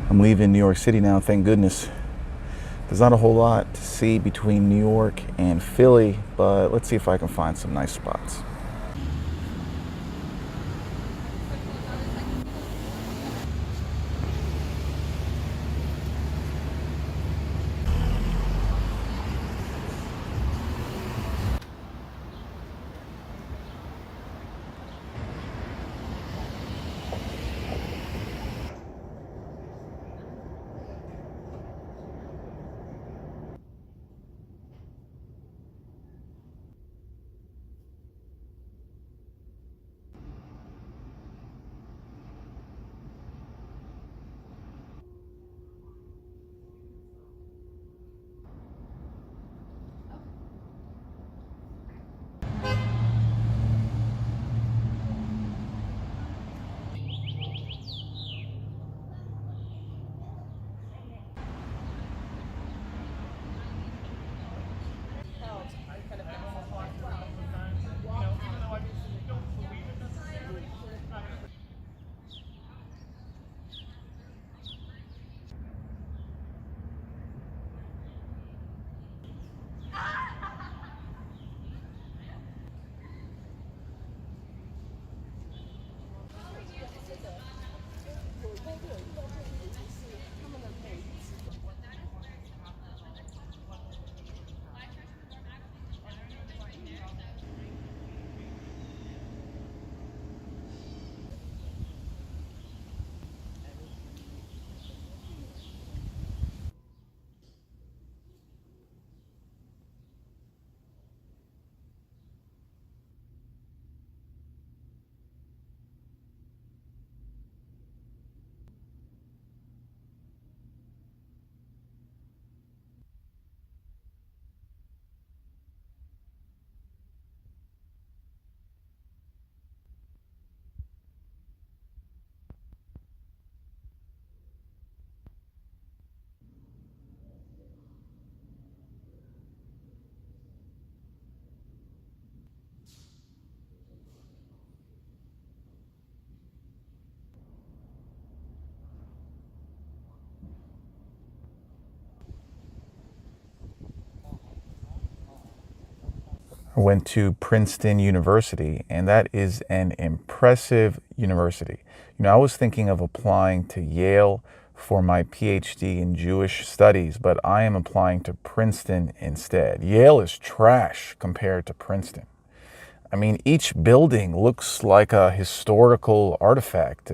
I'm leaving New York City now, thank goodness. There's not a whole lot to see between New York and Philly, but let's see if I can find some nice spots. I went to Princeton University, and that is an impressive university. I was thinking of applying to Yale for my PhD in Jewish studies, but I am applying to Princeton instead. Yale is trash compared to Princeton. I mean, each building looks like a historical artifact.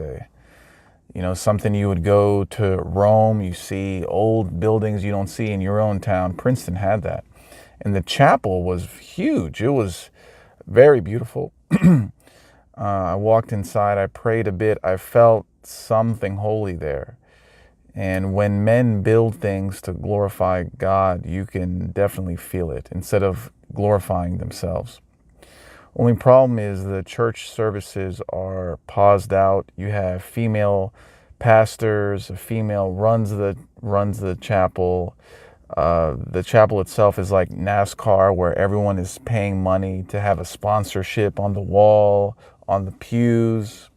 Something you would go to Rome, you see old buildings you don't see in your own town. Princeton had that. And the chapel was huge. It was very beautiful. I walked inside, I prayed a bit, I felt something holy there. And when men build things to glorify God, you can definitely feel it instead of glorifying themselves. Only problem is the church services are paused out. You have female pastors, a female runs the chapel. The chapel itself is like NASCAR, where everyone is paying money to have a sponsorship on the wall, on the pews.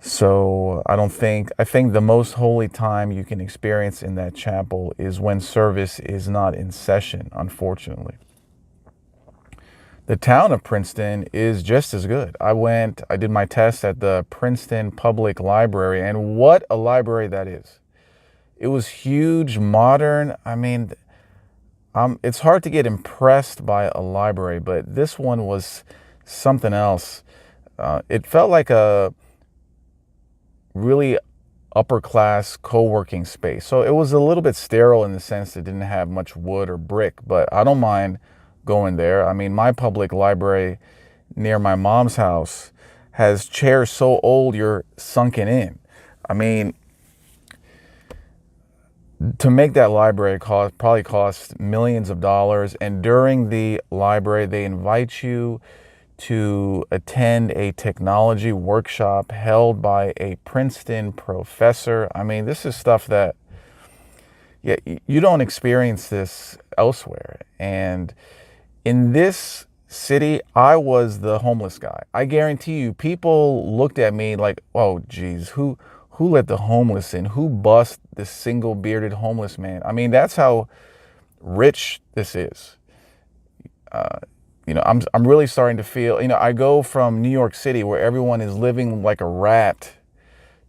So I think the most holy time you can experience in that chapel is when service is not in session, unfortunately. The town of Princeton is just as good. I did my test at the Princeton Public Library, and what a library that is. It was huge, modern. I mean, it's hard to get impressed by a library, but this one was something else. It felt like a really upper class co-working space. So it was a little bit sterile in the sense that it didn't have much wood or brick, but I don't mind going there. I mean, my public library near my mom's house has chairs so old you're sunken in. I mean, to make that library probably cost millions of dollars. And during the library, they invite you to attend a technology workshop held by a Princeton professor. I mean, this is stuff that, yeah, you don't experience this elsewhere. And in this city, I was the homeless guy. I guarantee you, people looked at me like, oh, geez, Who let the homeless in? Who bust this single bearded homeless man? I mean, that's how rich this is. I'm really starting to feel, I go from New York City where everyone is living like a rat,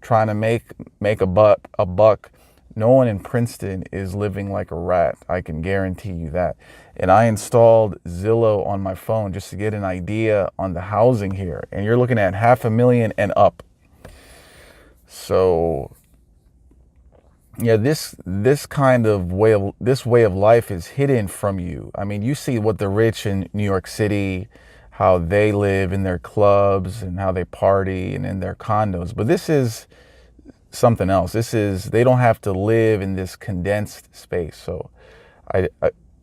trying to make a buck. No one in Princeton is living like a rat. I can guarantee you that. And I installed Zillow on my phone just to get an idea on the housing here. And you're looking at 500,000 and up. So yeah, this way of life is hidden from you. I mean, you see what the rich in New York City, how they live in their clubs and how they party and in their condos. But this is something else. They don't have to live in this condensed space. So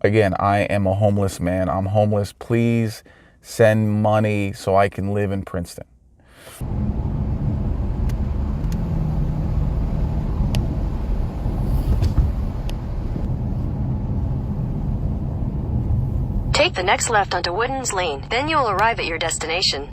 again, I am a homeless man. I'm homeless. Please send money so I can live in Princeton. Take the next left onto Woodens Lane, then you will arrive at your destination.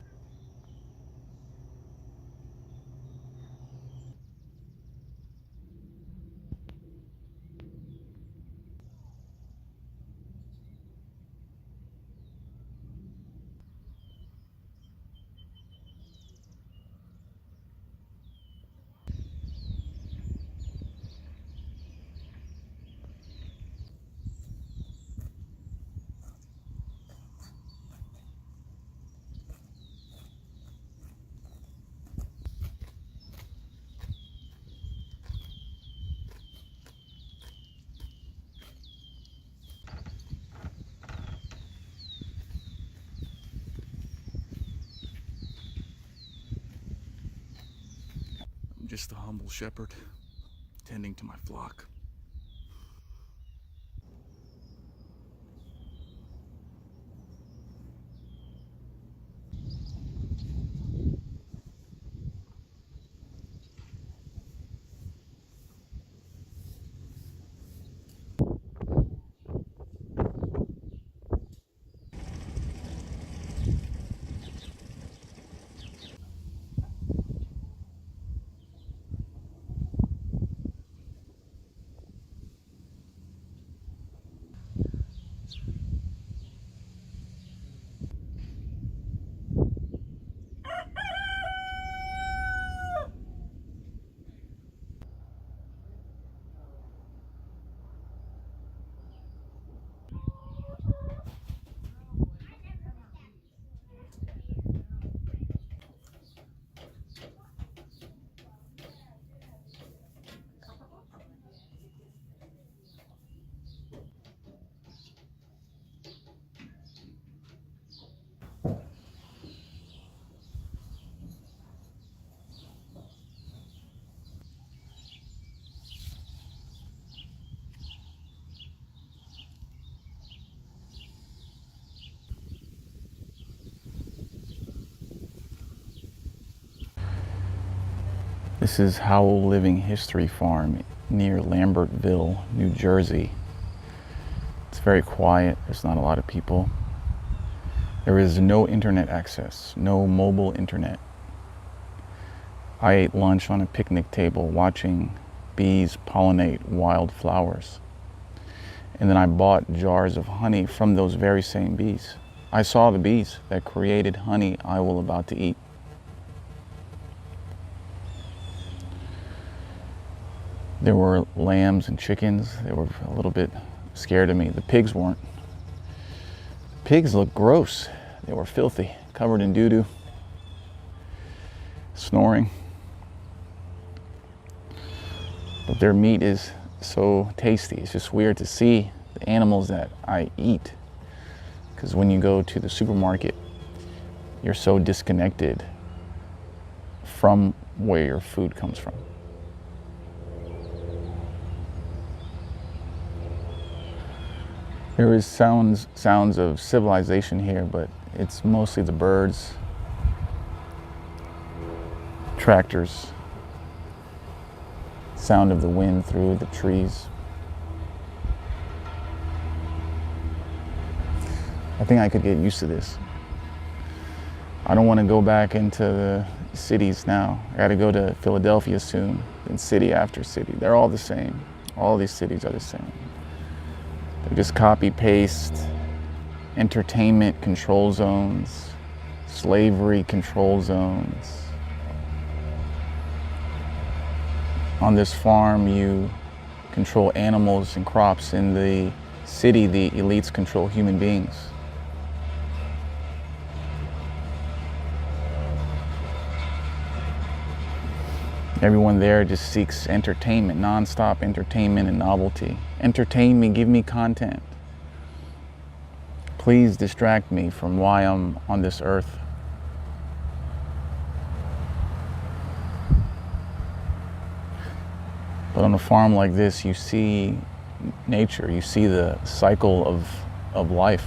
I'm just a humble shepherd, tending to my flock. This is Howell Living History Farm near Lambertville, New Jersey. It's very quiet. There's not a lot of people. There is no internet access, no mobile internet. I ate lunch on a picnic table watching bees pollinate wild flowers. And then I bought jars of honey from those very same bees. I saw the bees that created honey I will about to eat. There were lambs and chickens. They were a little bit scared of me. The pigs weren't. Pigs looked gross. They were filthy, covered in doo-doo, snoring. But their meat is so tasty. It's just weird to see the animals that I eat. Because when you go to the supermarket, you're so disconnected from where your food comes from. There is sounds of civilization here, but it's mostly the birds, tractors, sound of the wind through the trees. I think I could get used to this. I don't want to go back into the cities now. I got to go to Philadelphia soon, and city after city. They're all the same. All these cities are the same. They just copy paste entertainment control zones, slavery control zones. On this farm, you control animals and crops. In the city, the elites control human beings. Everyone there just seeks entertainment, nonstop entertainment and novelty. Entertain me, give me content. Please distract me from why I'm on this earth. But on a farm like this, you see nature, you see the cycle of life.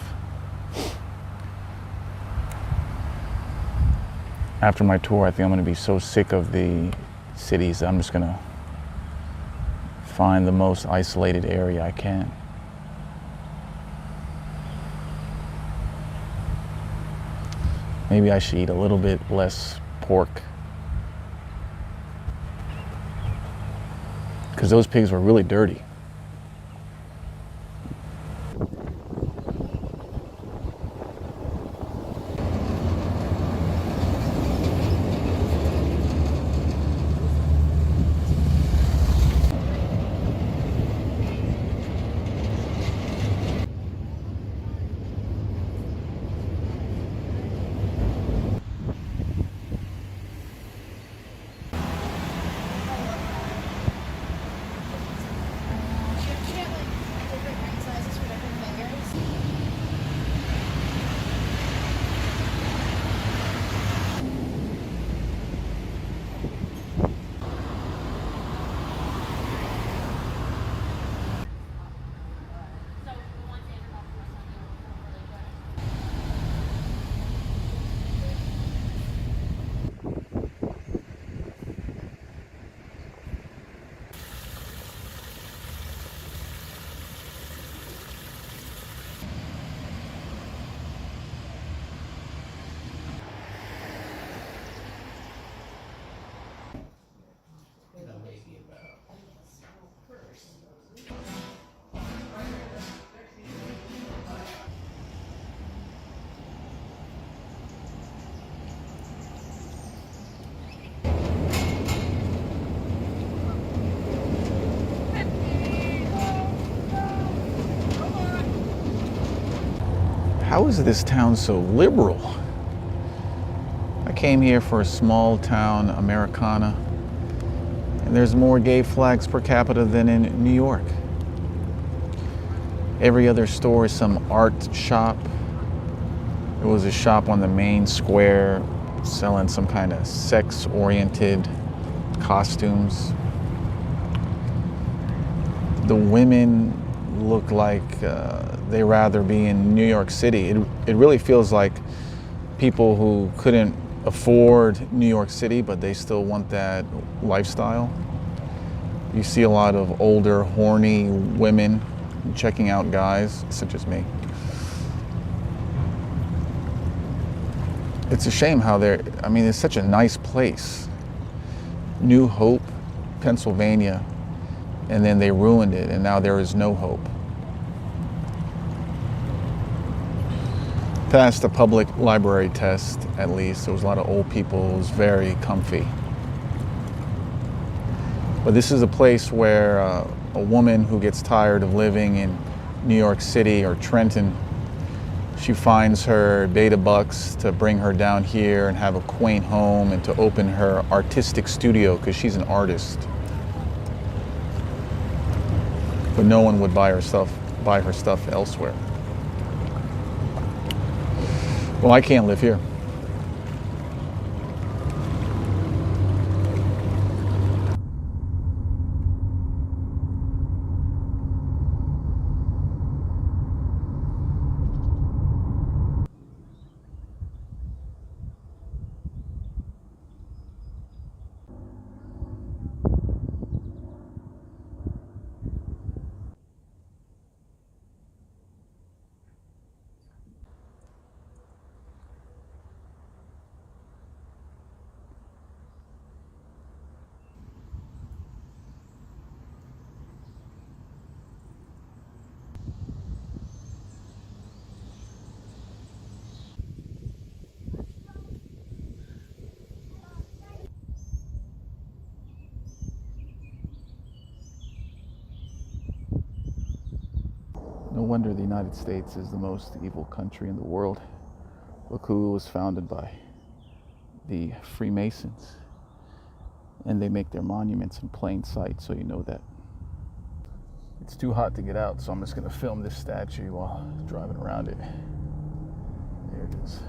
After my tour, I think I'm going to be so sick of the cities, I'm just going to find the most isolated area I can. Maybe I should eat a little bit less pork, because those pigs were really dirty. How is this town so liberal? I came here for a small town Americana, and there's more gay flags per capita than in New York. Every other store is some art shop. There was a shop on the main square selling some kind of sex-oriented costumes. The women look like they rather be in New York City. It really feels like people who couldn't afford New York City, but they still want that lifestyle. You see a lot of older, horny women checking out guys, such as me. It's a shame how it's such a nice place. New Hope, Pennsylvania, and then they ruined it, and now there is no hope. Passed a public library test, at least. There was a lot of old people. It was very comfy. But this is a place where a woman who gets tired of living in New York City or Trenton, she finds her beta bucks to bring her down here and have a quaint home and to open her artistic studio, because she's an artist. But no one would buy her stuff elsewhere. Well, I can't live here. No wonder the United States is the most evil country in the world. Look who was founded by the Freemasons. And they make their monuments in plain sight, so you know that. It's too hot to get out, so I'm just going to film this statue while driving around it. There it is.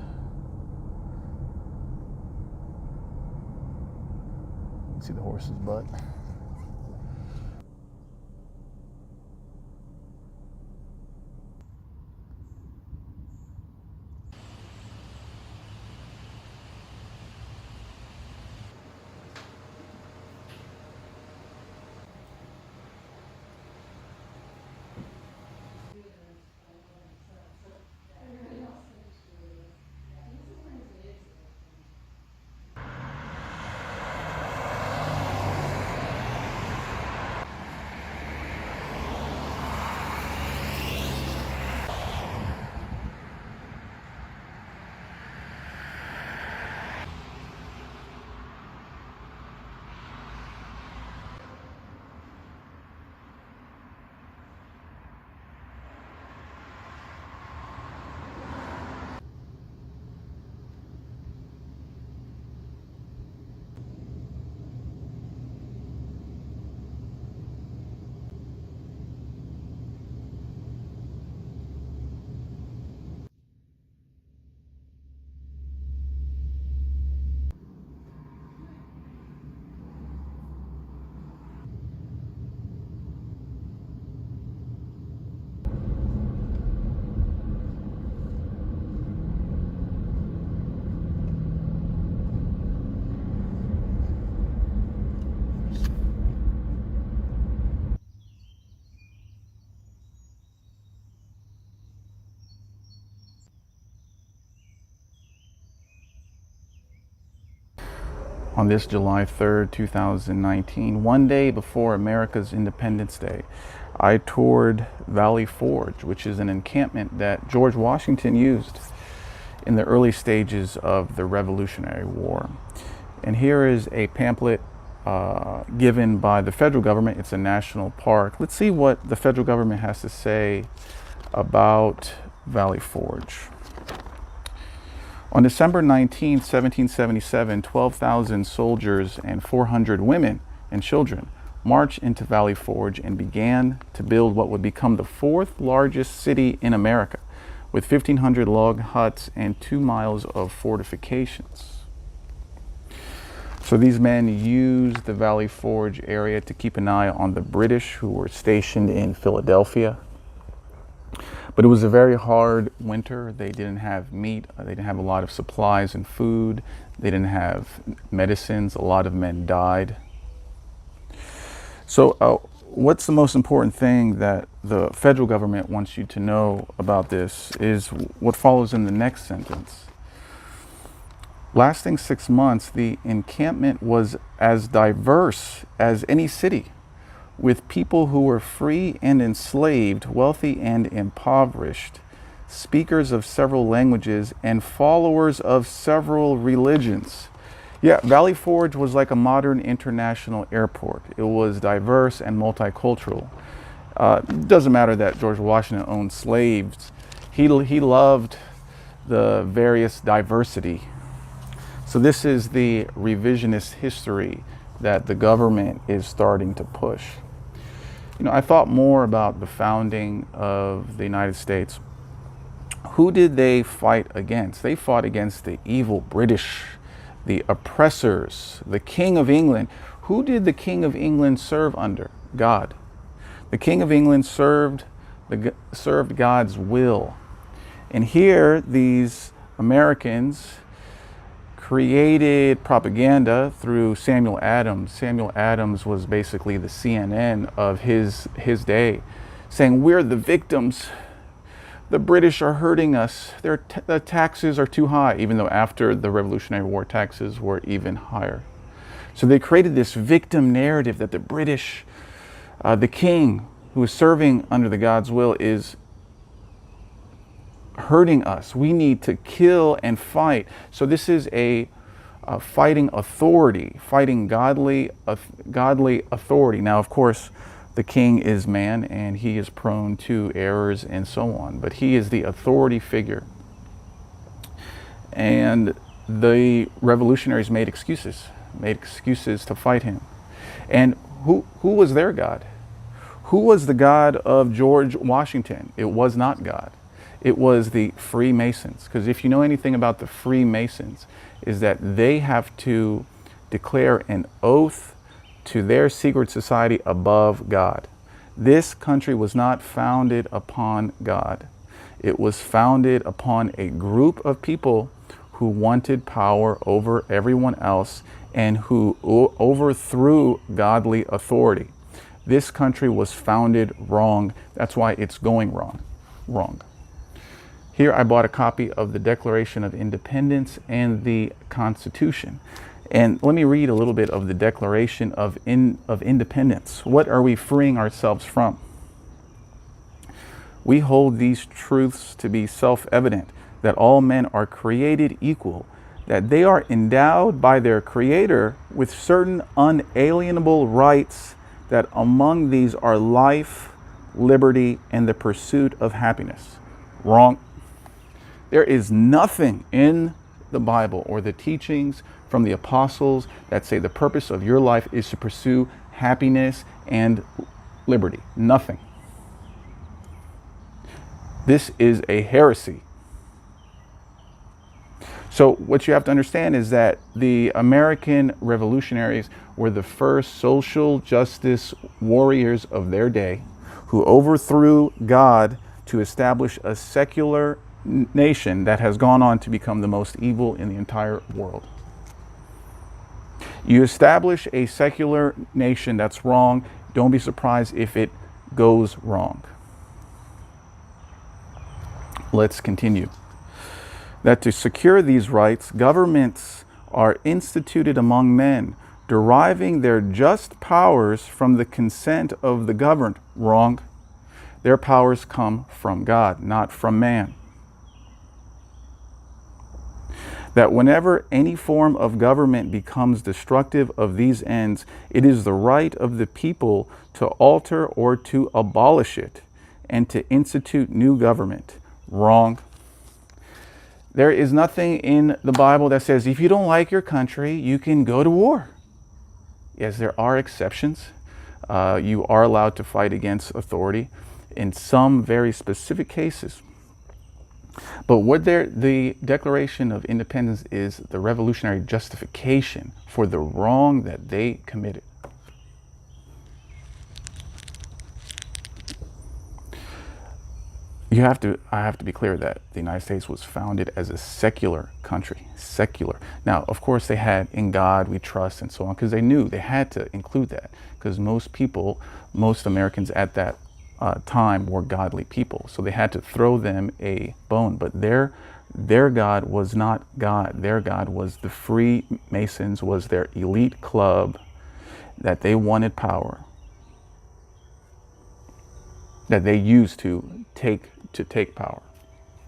You can see the horse's butt. On this July 3rd, 2019, one day before America's Independence Day, I toured Valley Forge, which is an encampment that George Washington used in the early stages of the Revolutionary War. And here is a pamphlet given by the federal government. It's a national park. Let's see what the federal government has to say about Valley Forge. On December 19, 1777, 12,000 soldiers and 400 women and children marched into Valley Forge and began to build what would become the fourth largest city in America, with 1,500 log huts and 2 miles of fortifications. So these men used the Valley Forge area to keep an eye on the British who were stationed in Philadelphia. But it was a very hard winter. They didn't have meat. They didn't have a lot of supplies and food. They didn't have medicines. A lot of men died. So what's the most important thing that the federal government wants you to know about this is what follows in the next sentence. Lasting 6 months, the encampment was as diverse as any city, with people who were free and enslaved, wealthy and impoverished, speakers of several languages, and followers of several religions. Yeah, Valley Forge was like a modern international airport. It was diverse and multicultural. It doesn't matter that George Washington owned slaves. He loved the various diversity. So this is the revisionist history that the government is starting to push. You know, I thought more about the founding of the United States. Who did they fight against? They fought against the evil British, the oppressors, the King of England. Who did the King of England serve under? God. The King of England served God's will. And here, these Americans created propaganda through Samuel Adams. Samuel Adams was basically the CNN of his day, saying, we're the victims. The British are hurting us. The taxes are too high, even though after the Revolutionary War, taxes were even higher. So they created this victim narrative that the British, the king who is serving under the God's will is hurting us. We need to kill and fight. So this is a fighting authority, fighting godly authority. Now, of course, The king is man, and he is prone to errors and so on, but he is the authority figure. And the revolutionaries made excuses to fight him. And who was their God? Who was the God of George Washington? It was not God. It was the Freemasons. Because if you know anything about the Freemasons, is that they have to declare an oath to their secret society above God. This country was not founded upon God. It was founded upon a group of people who wanted power over everyone else and who overthrew godly authority. This country was founded wrong. That's why it's going wrong. Here I bought a copy of the Declaration of Independence and the Constitution. And let me read a little bit of the Declaration of Independence. What are we freeing ourselves from? We hold these truths to be self-evident, that all men are created equal, that they are endowed by their Creator with certain unalienable rights, that among these are life, liberty, and the pursuit of happiness. Wrong. There is nothing in the Bible or the teachings from the apostles that say the purpose of your life is to pursue happiness and liberty. Nothing. This is a heresy. So what you have to understand is that the American revolutionaries were the first social justice warriors of their day who overthrew God to establish a secular nation that has gone on to become the most evil in the entire world. You establish a secular nation that's wrong, don't be surprised if it goes wrong. Let's continue. That to secure these rights, governments are instituted among men, deriving their just powers from the consent of the governed. Wrong. Their powers come from God, not from man. That whenever any form of government becomes destructive of these ends, it is the right of the people to alter or to abolish it and to institute new government. Wrong. There is nothing in the Bible that says if you don't like your country, you can go to war. Yes, there are exceptions. You are allowed to fight against authority in some very specific cases. But what the Declaration of Independence is the revolutionary justification for the wrong that they committed. I have to be clear that the United States was founded as a secular country, secular. Now, of course, they had "in God we trust" and so on, because they knew they had to include that, because most Americans at that time were godly people, so they had to throw them a bone. But their God was not God. Their God was the Freemasons, was their elite club, that they wanted power, that they used to take power.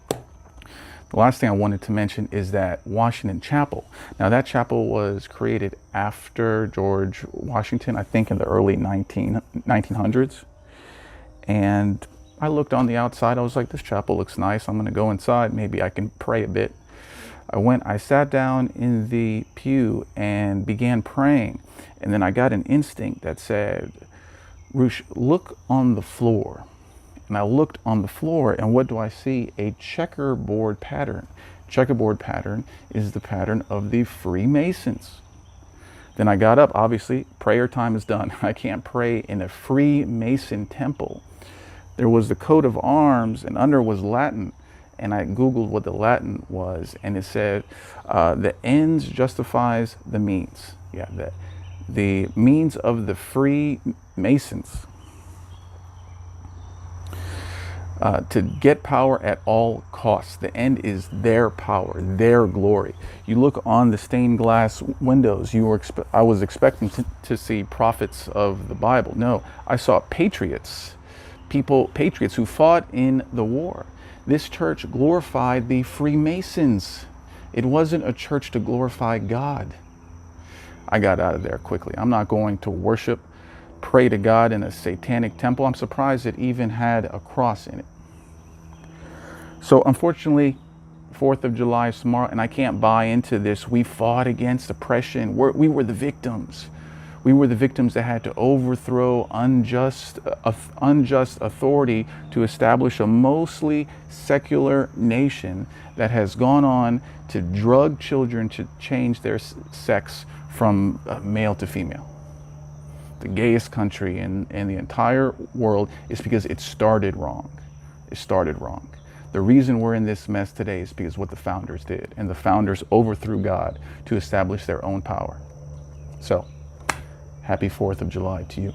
The last thing I wanted to mention is that Washington Chapel. Now that chapel was created after George Washington, I think in the early 1900s. And I looked on the outside, I was like, this chapel looks nice. I'm gonna go inside, maybe I can pray a bit. I sat down in the pew and began praying. And then I got an instinct that said, Roosh, look on the floor. And I looked on the floor, and what do I see? A checkerboard pattern. Checkerboard pattern is the pattern of the Freemasons. Then I got up, obviously, prayer time is done. I can't pray in a Freemason temple. There was the coat of arms, and under was Latin. And I Googled what the Latin was, and it said, the ends justifies the means. Yeah, the means of the Freemasons. To get power at all costs. The end is their power, their glory. You look on the stained glass windows, I was expecting to see prophets of the Bible. No, I saw patriots who fought in the war. This church glorified the Freemasons. It wasn't a church to glorify God. I got out of there quickly. I'm not going to worship pray to God in a satanic temple. I'm surprised it even had a cross in it. So unfortunately, 4th of July is tomorrow, and I can't buy into this. We fought against oppression. We were the victims. We were the victims that had to overthrow unjust authority to establish a mostly secular nation that has gone on to drug children to change their sex from male to female. The gayest country in the entire world is because it started wrong. It started wrong. The reason we're in this mess today is because what the founders did, and the founders overthrew God to establish their own power. So, happy 4th of July to you.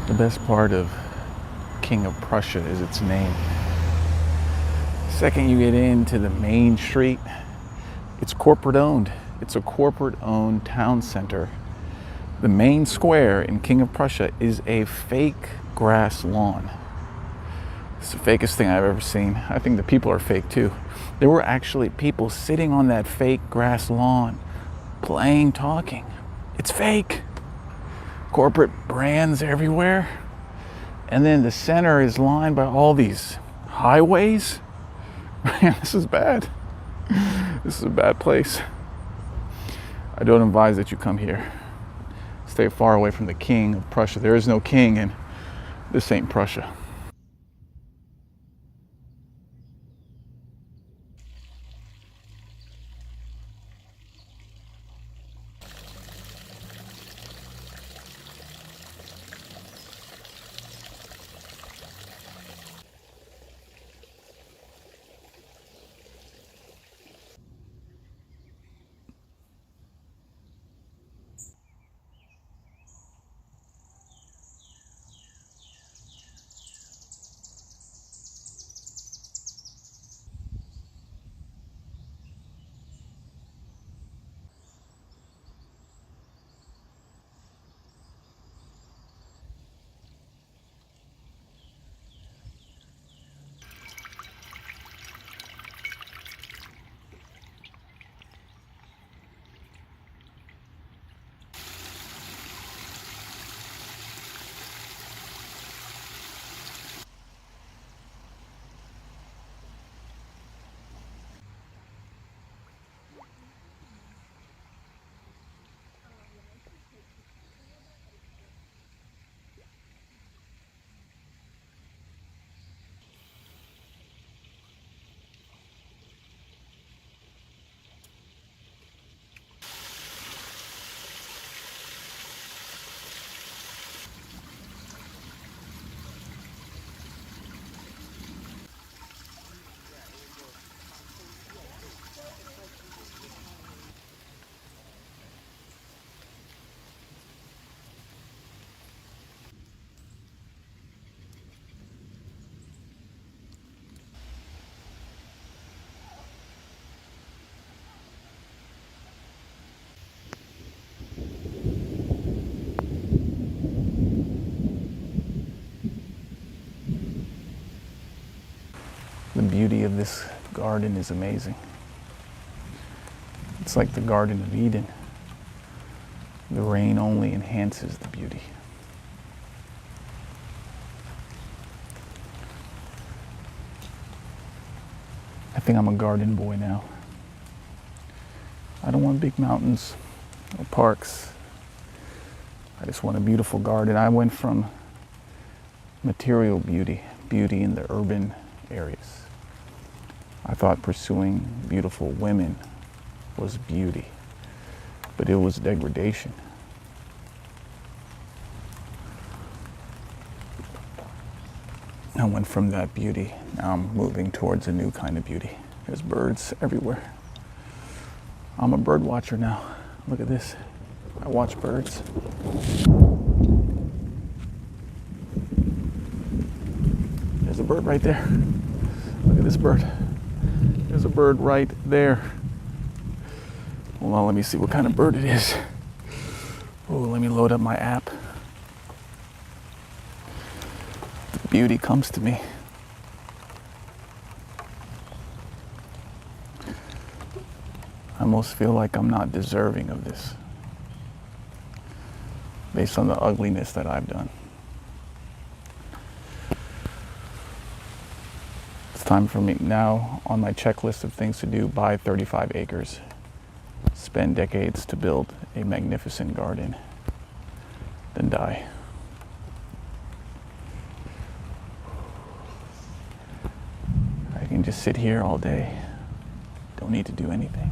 The best part of King of Prussia is its name. Second you get into the main street, it's corporate owned. It's a corporate owned town center. The main square in King of Prussia is a fake grass lawn. It's the fakest thing I've ever seen. I think the people are fake too. There were actually people sitting on that fake grass lawn, playing, talking. It's fake. Corporate brands everywhere. And then the center is lined by all these highways. Man, this is bad. This is a bad place. I don't advise that you come here. Stay far away from the King of Prussia. There is no king, and this ain't Prussia. The beauty of this garden is amazing. It's like the Garden of Eden. The rain only enhances the beauty. I think I'm a garden boy now. I don't want big mountains or parks. I just want a beautiful garden. I went from material beauty in the urban areas. I thought pursuing beautiful women was beauty, but it was degradation. I went from that beauty, now I'm moving towards a new kind of beauty. There's birds everywhere. I'm a bird watcher now. Look at this. I watch birds. There's a bird right there. Look at this bird. There's a bird right there. Hold on, let me see what kind of bird it is. Oh, let me load up my app. The beauty comes to me. I almost feel like I'm not deserving of this based on the ugliness that I've done. It's time for me now on my checklist of things to do: buy 35 acres, spend decades to build a magnificent garden, then die. I can just sit here all day. Don't need to do anything.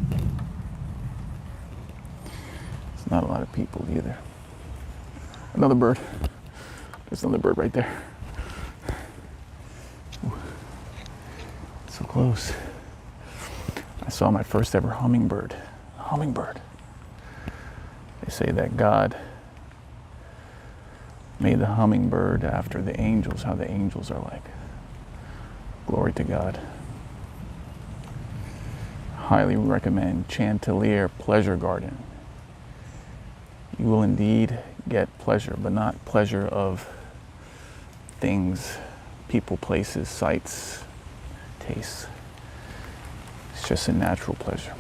It's not a lot of people either. Another bird. There's another bird right there. Ooh. So close. I saw my first ever hummingbird. Hummingbird. They say that God made the hummingbird after the angels, how the angels are like. Glory to God. Highly recommend Chanticleer Pleasure Garden. You will indeed get pleasure, but not pleasure of things, people, places, sights, tastes. It's just a natural pleasure.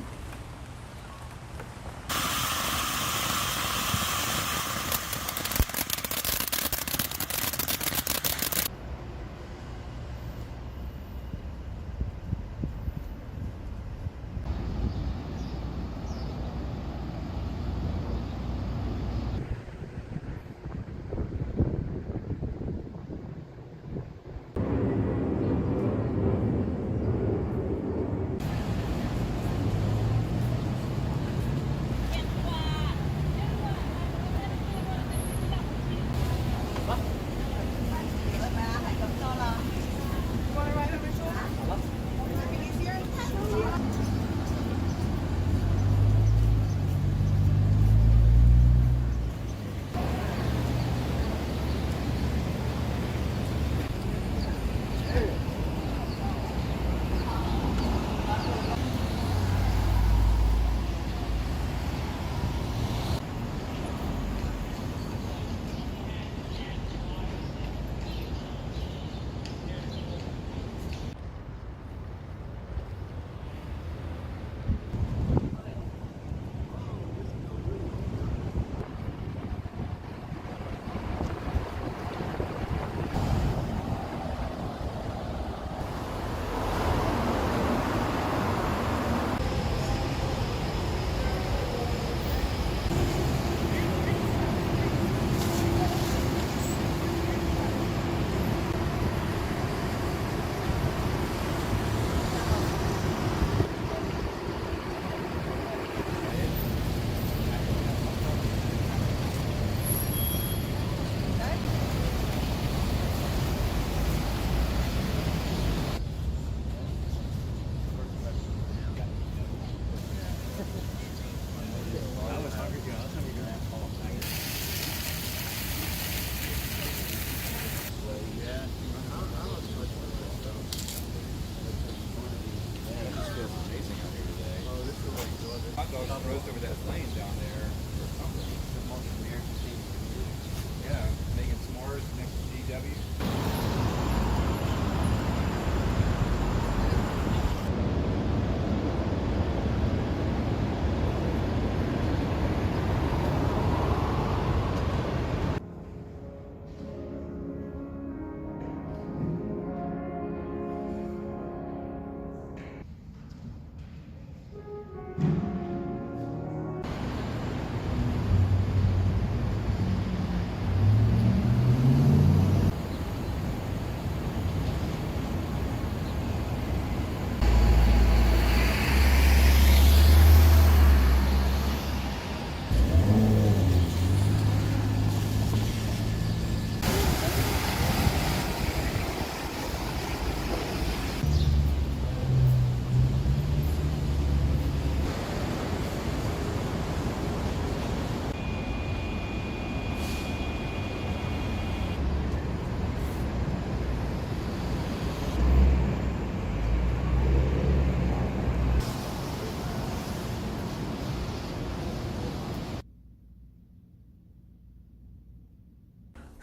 Roast over that lane down there or something. Yeah, making s'mores next to GW.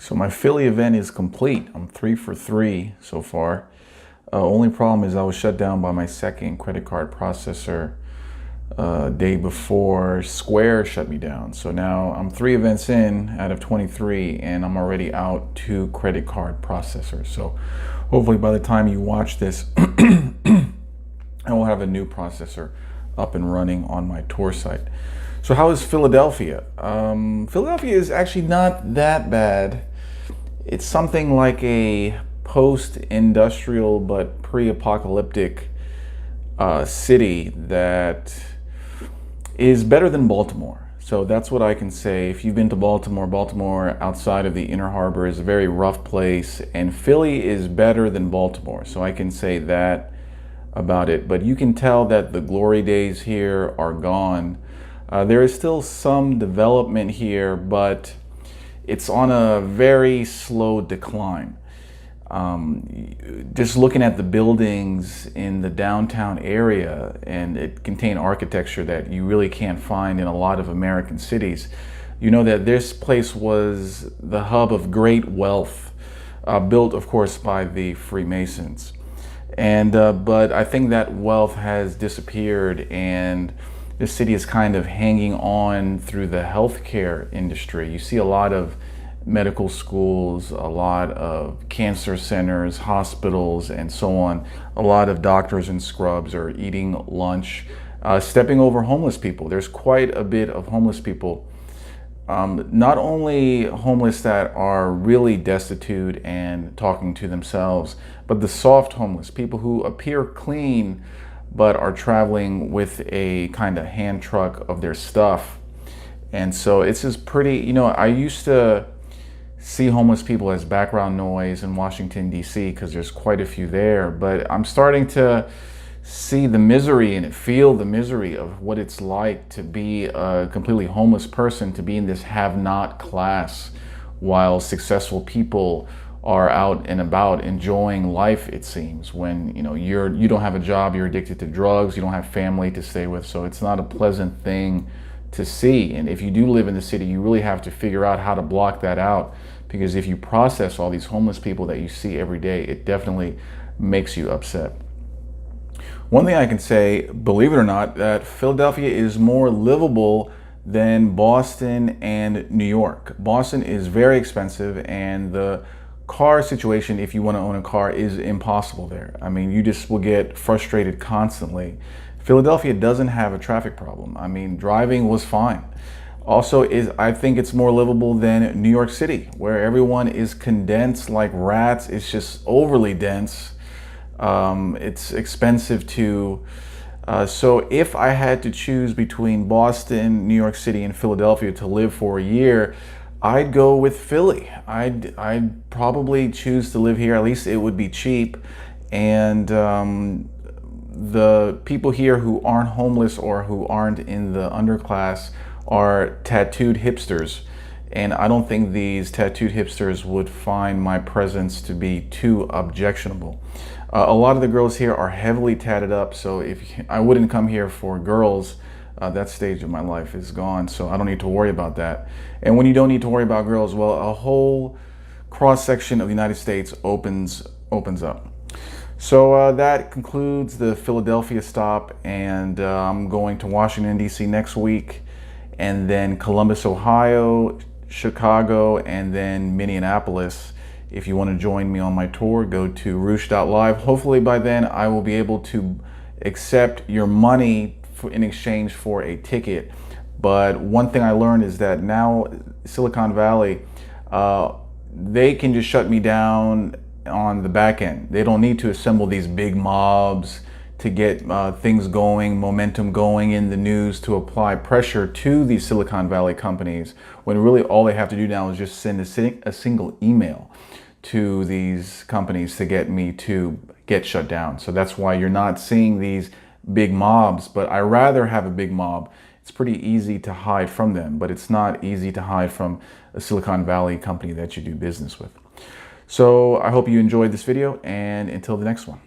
So my Philly event is complete. I'm 3 for 3 so far. Only problem is I was shut down by my second credit card processor day before Square shut me down. So now I'm 3 events in out of 23 and I'm already out 2 credit card processors. So hopefully by the time you watch this, I will have a new processor up and running on my tour site. So how is Philadelphia? Philadelphia is actually not that bad. It's something like a post-industrial but pre-apocalyptic city that is better than Baltimore. So that's what I can say. If you've been to Baltimore, Baltimore outside of the Inner Harbor is a very rough place, and Philly is better than Baltimore. So I can say that about it. But you can tell that the glory days here are gone. There is still some development here, but it's on a very slow decline. Just looking at the buildings in the downtown area, and it contain architecture that you really can't find in a lot of American cities. You know that this place was the hub of great wealth, built of course by the Freemasons. And but I think that wealth has disappeared, and the city is kind of hanging on through the healthcare industry. You see a lot of medical schools, a lot of cancer centers, hospitals, and so on. A lot of doctors in scrubs are eating lunch, stepping over homeless people. There's quite a bit of homeless people. Not only homeless that are really destitute and talking to themselves, but the soft homeless, people who appear clean but are traveling with a kind of hand truck of their stuff. And so it's just pretty, you know, I used to see homeless people as background noise in Washington, D.C., because there's quite a few there, but I'm starting to see the misery and feel the misery of what it's like to be a completely homeless person, to be in this have-not class, while successful people are out and about enjoying life, it seems, when you don't have a job, you're addicted to drugs, you don't have family to stay with. So it's not a pleasant thing to see. And if you do live in the city, you really have to figure out how to block that out, because if you process all these homeless people that you see every day, it definitely makes you upset. One thing I can say, believe it or not, that Philadelphia is more livable than Boston and New York. Boston is very expensive, and the car situation, if you want to own a car, is impossible there. I mean, you just will get frustrated constantly. Philadelphia doesn't have a traffic problem. I mean, driving was fine. Also, I think it's more livable than New York City, where everyone is condensed like rats. It's just overly dense. It's expensive too. So if I had to choose between Boston, New York City, and Philadelphia to live for a year, I'd go with Philly. I'd probably choose to live here. At least it would be cheap. And the people here who aren't homeless or who aren't in the underclass are tattooed hipsters. And I don't think these tattooed hipsters would find my presence to be too objectionable. A lot of the girls here are heavily tatted up, so I wouldn't come here for girls. That stage of my life is gone, so I don't need to worry about that. And when you don't need to worry about girls, well, a whole cross-section of the United States opens up. So that concludes the Philadelphia stop, and I'm going to Washington, D.C. next week, and then Columbus, Ohio, Chicago, and then Minneapolis. If you want to join me on my tour, go to Roosh.live. Hopefully by then I will be able to accept your money in exchange for a ticket. But one thing I learned is that now Silicon Valley, they can just shut me down on the back end. They don't need to assemble these big mobs to get things going, momentum going in the news, to apply pressure to these Silicon Valley companies, when really all they have to do now is just send a single email to these companies to get me to get shut down. So that's why you're not seeing these big mobs, but I rather have a big mob. It's pretty easy to hide from them, but it's not easy to hide from a Silicon Valley company that you do business with. So I hope you enjoyed this video, and until the next one.